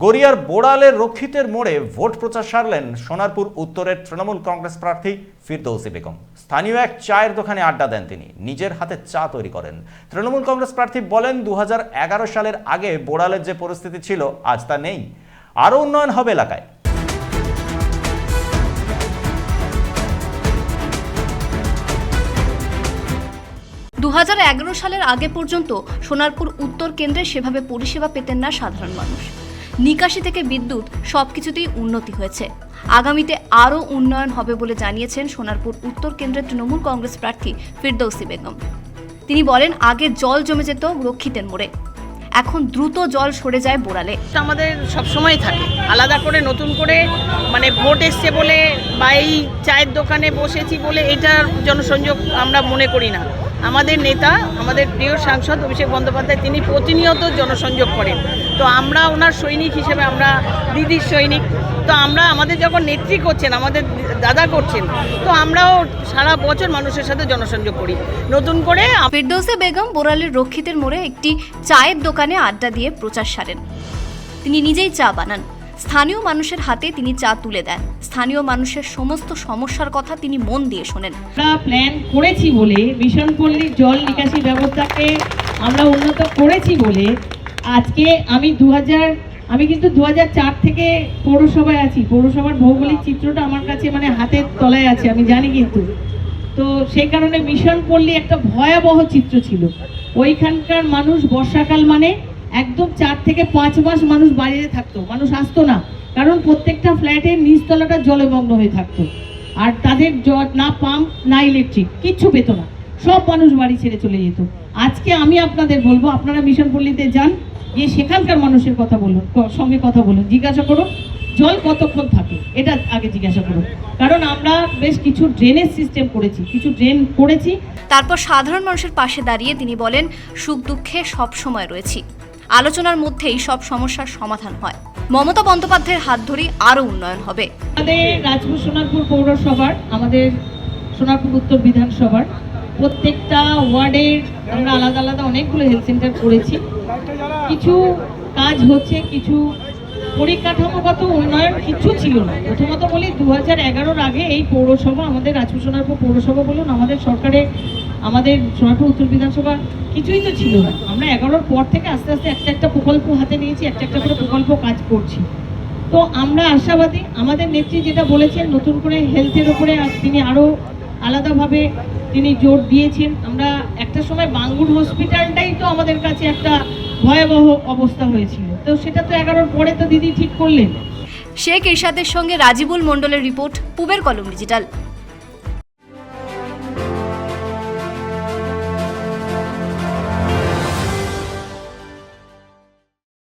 গড়িয়ার বোড়ালের রক্ষিতের মোড়ে ভোট প্রচার সারলেন সোনারপুর উত্তরের তৃণমূল কংগ্রেস প্রার্থী ফিরদৌসী বেগম। স্থানীয় এক চায়ের দোকানে আড্ডা দেন তিনি, নিজের হাতে চা তৈরি করেন। তৃণমূল কংগ্রেস প্রার্থী বলেন 2011 সালের আগে বোড়ালের যে পরিস্থিতি ছিল আজ তা নেই, আরও উন্নয়ন হবে এলাকায়। 2011 সালের আগে পর্যন্ত সোনারপুর উত্তর কেন্দ্রে সেভাবে পরিষেবা পেতেন না সাধারণ মানুষ। নিকাশি থেকে বিদ্যুৎ সবকিছুতেই উন্নতি হয়েছে। আগামীতে আরও উন্নয়ন হবে বলে জানিয়েছেন সোনারপুর উত্তর কেন্দ্রের তৃণমূল কংগ্রেস প্রার্থী ফিরদৌসী বেগম। তিনি বলেন, আগে জল জমে যেত রক্ষিতের মোড়ে, এখন দ্রুত জল সরে যায় বোড়ালে। আমাদের সবসময় থাকে আলাদা করে নতুন করে ভোট এসছে বলে বা এই চায়ের দোকানে বসেছি বলে এটার জনসংযোগ আমরা মনে করি না। আমাদের নেতা, আমাদের প্রিয় সাংসদ অভিষেক বন্দ্যোপাধ্যায়, তিনি প্রতিনিয়ত জনসংযোগ করেন। তো আমরা ওনার সৈনিক হিসেবে, আমরা দিদির সৈনিক। তো আমরা আমাদের যখন নেত্রী করছেন, আমাদের দাদা করছেন, তো আমরাও সারা বছর মানুষের সাথে জনসংযোগ করি নতুন করে। ফিরদৌসী বেগম বোড়ালের রক্ষিতের মোড়ে একটি চায়ের দোকানে আড্ডা দিয়ে প্রচার সারেন। তিনি নিজেই চা বানান, স্থানীয় মানুষের হাতে তিনি চা তুলে দেন। স্থানীয় মানুষের সমস্ত সমস্যার কথা তিনি মন দিয়ে শোনেন। আমরা প্ল্যান করেছি বলে, মিশন পল্লীর জল নিকাশি ব্যবস্থাকে আমরা উন্নত করেছি বলে আজকে আমি কিন্তু 2004 থেকে পৌরসভায় আছি। পৌরসভার ভৌগোলিক চিত্রটা আমার কাছে হাতের তলায় আছে, আমি জানি। কিন্তু তো সেই কারণে মিশন পল্লী একটা ভয়াবহ চিত্র ছিল। ওইখানকার মানুষ বর্ষাকাল একদম 4 থেকে 5 মাস মানুষ বাইরে থাকতো, মানুষ আসতো না, কারণ প্রত্যেকটা ফ্ল্যাটের নিচতলাটা জলমগ্ন হয়ে থাকতো। আর তাদের না পাম্প না ইলেকট্রিক, কিচ্ছু পেত না, সব মানুষ বাড়ি ছেড়ে চলে যেত। আজকে আমি আপনাদের বলবো, আপনারা মিশন পল্লীতে যান, গিয়ে সেখানকার মানুষের সঙ্গে কথা বলুন, জিজ্ঞাসা করুন জল কতক্ষণ থাকে, এটা আগে জিজ্ঞাসা করুন। কারণ আমরা বেশ কিছু ড্রেনেজ সিস্টেম করেছি, কিছু ড্রেন করেছি। তারপর সাধারণ মানুষের পাশে দাঁড়িয়ে তিনি বলেন, সুখ দুঃখে সব সময় রয়েছি, আলোচনার মধ্যেই সব সমস্যার সমাধান হয়। মমতা বন্দ্যোপাধ্যায়ের হাত ধরেই আরও উন্নয়ন হবে। আমাদের রাজপুর সোনারপুর পৌরসভার, আমাদের সোনারপুর উত্তর বিধানসভার প্রত্যেকটা ওয়ার্ডের আমরা আলাদা আলাদা অনেকগুলো হেলথ সেন্টার করেছি। কিছু কাজ হচ্ছে, কিছু পরিকাঠামোগত উন্নয়ন কিছু ছিল না। প্রথমত বলি, 2011-র আগে এই পৌরসভা, আমাদের রাজপুর সোনারপুর পৌরসভা বলুন, আমাদের সরকারে, আমাদের সোনারপুর উত্তর বিধানসভা কিছুই তো ছিল না। আমরা 11-র পর থেকে আস্তে আস্তে একটা প্রকল্প হাতে নিয়েছি, একটা করে প্রকল্প কাজ করছি। তো আমরা আশাবাদী, আমাদের নেত্রী যেটা বলেছেন নতুন করে হেলথের উপরে তিনি আরও আলাদাভাবে তিনি জোর দিয়েছেন। আমরা একটা সময় বাঙ্গুর হসপিটালটাই তো আমাদের কাছে একটা ভয়াবহ অবস্থা হয়েছিল, তো সেটা তো 11-র পরে তো দিদি ঠিক করলেন। শেখ ইরশাদের সঙ্গে রাজিবুল মণ্ডলের রিপোর্ট, পূবের কলম ডিজিটাল।